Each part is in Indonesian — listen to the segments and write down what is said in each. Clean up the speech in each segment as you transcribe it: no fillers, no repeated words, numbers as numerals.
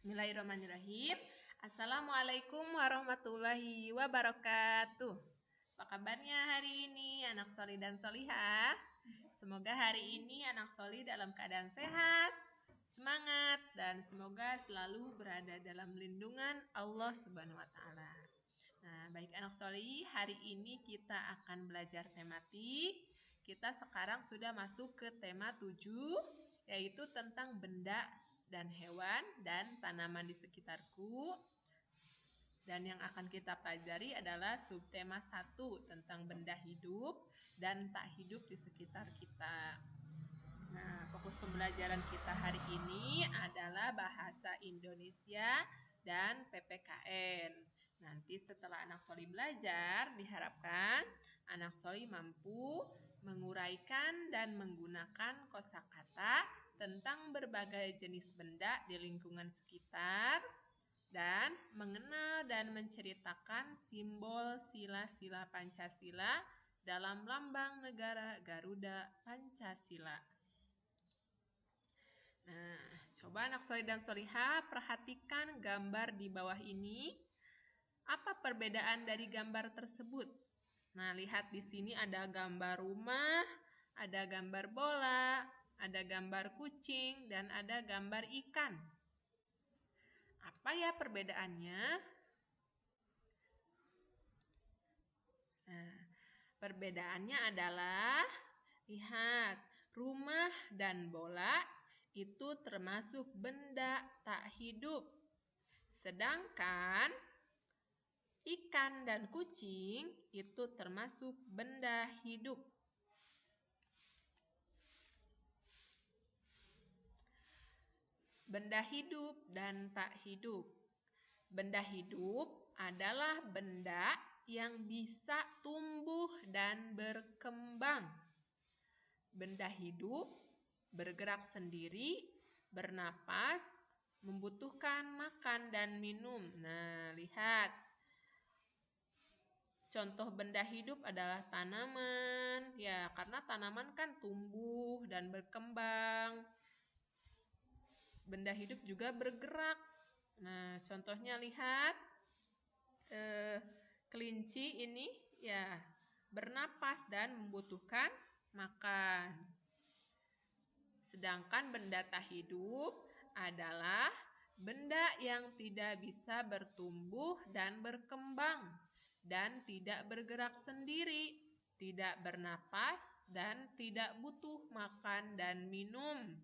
Bismillahirrahmanirrahim. Assalamualaikum warahmatullahi wabarakatuh. Apa kabarnya hari ini anak soli dan solihah? Semoga hari ini anak soli dalam keadaan sehat, semangat, dan semoga selalu berada dalam lindungan Allah Subhanahu wa Ta'ala. Nah, baik anak soli, hari ini kita akan belajar tematik. Kita sekarang sudah masuk ke tema 7, yaitu tentang benda dan hewan dan tanaman di sekitarku. Dan yang akan kita pelajari adalah subtema 1 tentang benda hidup dan tak hidup di sekitar kita. Nah, fokus pembelajaran kita hari ini adalah bahasa Indonesia dan PPKN. Nanti setelah anak soli belajar, diharapkan anak soli mampu menguraikan dan menggunakan kosakata tentang berbagai jenis benda di lingkungan sekitar dan mengenal dan menceritakan simbol sila-sila Pancasila dalam lambang negara Garuda Pancasila. Nah, coba anak soli dan solihah perhatikan gambar di bawah ini. Apa perbedaan dari gambar tersebut? Nah, lihat di sini ada gambar rumah, ada gambar bola, ada gambar kucing, dan ada gambar ikan. Apa ya perbedaannya? Nah, perbedaannya adalah, lihat, rumah dan bola itu termasuk benda tak hidup. Sedangkan ikan dan kucing itu termasuk benda hidup. Benda hidup dan tak hidup. Benda hidup adalah benda yang bisa tumbuh dan berkembang. Benda hidup bergerak sendiri, bernapas, membutuhkan makan dan minum. Nah, lihat. Contoh benda hidup adalah tanaman. Ya, karena tanaman kan tumbuh dan berkembang. Benda hidup juga bergerak. Nah, contohnya lihat. Kelinci ini ya bernapas dan membutuhkan makan. Sedangkan benda tak hidup adalah benda yang tidak bisa bertumbuh dan berkembang dan tidak bergerak sendiri, tidak bernapas dan tidak butuh makan dan minum.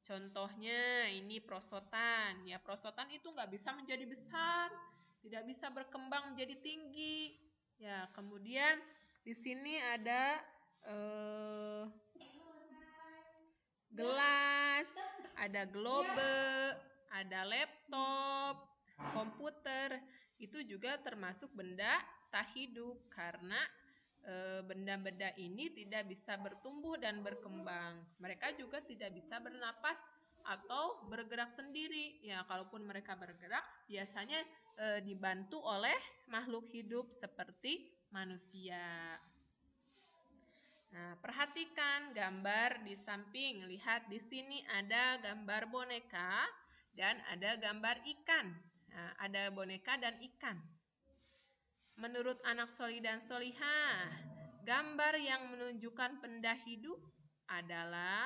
Contohnya ini prosotan. Ya, prosotan itu nggak bisa menjadi besar, tidak bisa berkembang menjadi tinggi. Ya, kemudian di sini ada gelas, ada globe, ada laptop, komputer. Itu juga termasuk benda tak hidup karena benda-benda ini tidak bisa bertumbuh dan berkembang. Mereka juga tidak bisa bernapas atau bergerak sendiri. Ya, kalaupun mereka bergerak, biasanya dibantu oleh makhluk hidup seperti manusia. Nah, perhatikan gambar di samping. Lihat di sini ada gambar boneka dan ada gambar ikan. Nah, ada boneka dan ikan. Menurut anak soli dan solihah, gambar yang menunjukkan benda hidup adalah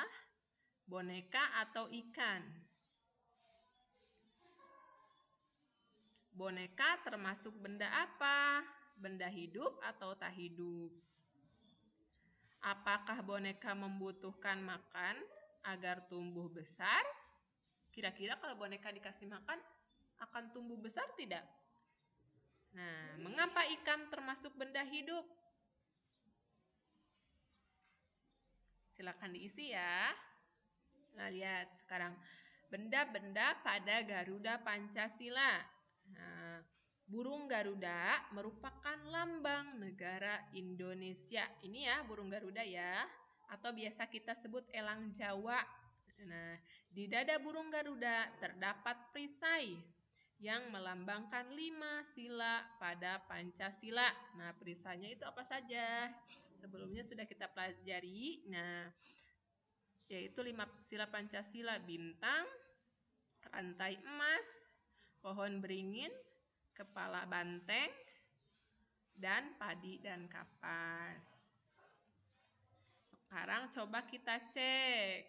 boneka atau ikan. Boneka termasuk benda apa? Benda hidup atau tak hidup? Apakah boneka membutuhkan makan agar tumbuh besar? Kira-kira kalau boneka dikasih makan akan tumbuh besar tidak? Nah, mengapa ikan termasuk benda hidup? Silakan diisi ya. Nah, lihat sekarang benda-benda pada Garuda Pancasila. Nah, burung Garuda merupakan lambang negara Indonesia. Ini ya burung Garuda ya, atau biasa kita sebut elang Jawa. Nah, di dada burung Garuda terdapat perisai yang melambangkan 5 sila pada Pancasila. Nah, perisainya itu apa saja? Sebelumnya sudah kita pelajari. Nah, yaitu 5 sila Pancasila: bintang, rantai emas, pohon beringin, kepala banteng, dan padi dan kapas. Sekarang coba kita cek.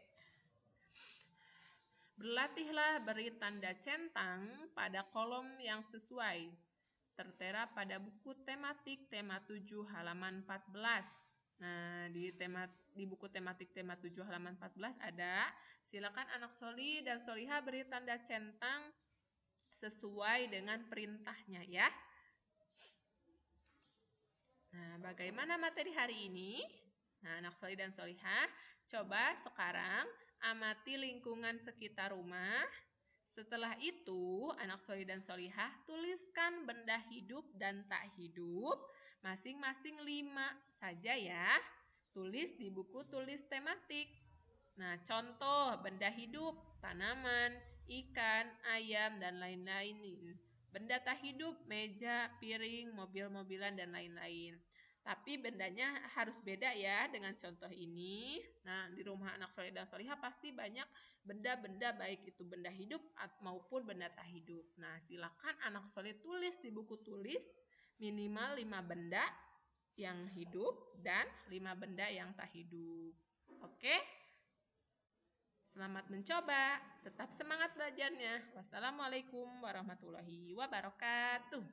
Berlatihlah beri tanda centang pada kolom yang sesuai. Tertera pada buku tematik tema 7 halaman 14. Nah, di buku tematik tema 7 halaman 14 ada, silakan anak soli dan soliha beri tanda centang sesuai dengan perintahnya ya. Nah, bagaimana materi hari ini? Nah, anak soli dan solihah, coba sekarang amati lingkungan sekitar rumah. Setelah itu, anak soli dan solihah tuliskan benda hidup dan tak hidup, masing-masing 5 saja ya. Tulis di buku tulis tematik. Nah, contoh benda hidup, tanaman, ikan, ayam, dan lain-lain. Benda tak hidup, meja, piring, mobil-mobilan, dan lain-lain. Tapi bendanya harus beda ya dengan contoh ini. Nah, di rumah anak soleh dan solihah pasti banyak benda-benda baik itu benda hidup maupun benda tak hidup. Nah, silakan anak soleh tulis di buku tulis minimal 5 benda yang hidup dan 5 benda yang tak hidup. Oke? Selamat mencoba. Tetap semangat belajarnya. Wassalamualaikum warahmatullahi wabarakatuh.